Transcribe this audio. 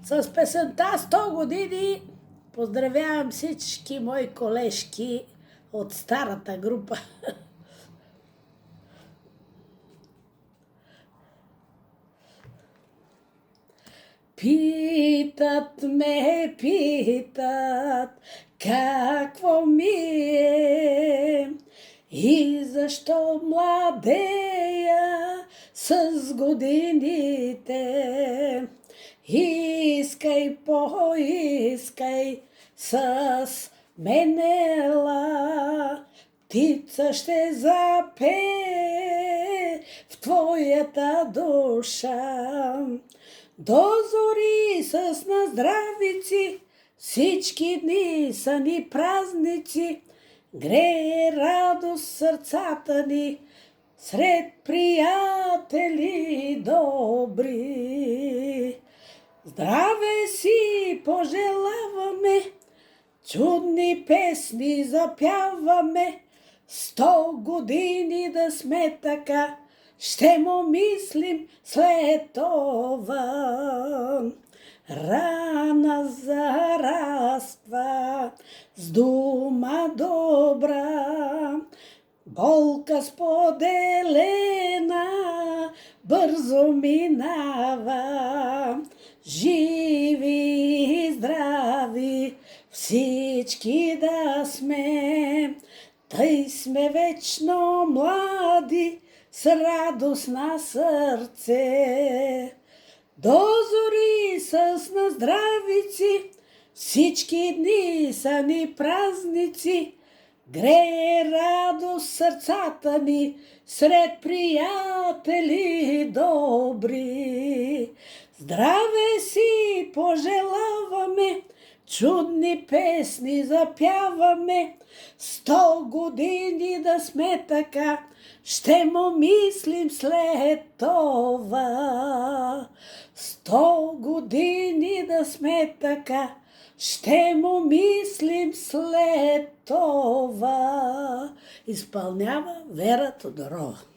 С песента 100 години поздравявам всички мои колежки от старата група. Питат ме, питат какво ми е и защо младея с годините. Искай, поискай с менела, птица ще запее в твоята душа. До зори с наздравици, всички дни са ни празници, грее радост сърцата ни, сред приятели добри. Здраве си пожелаваме, чудни песни запяваме, 100 години да сме така, ще му мислим след това. Рана зараства с дума добра, болка споделена бързо минава. Живи и здрави всички да сме, тъй сме вечно млади с радост на сърце. До зори с наздравици, всички дни са ни празници, грее радост сърцата ни, сред приятели добри. Здраве си пожелаваме, чудни песни запяваме, 100 години да сме така, ще му мислим след това. 100 години да сме така, ще му мислим след това. Изпълнява Вера Тодорова.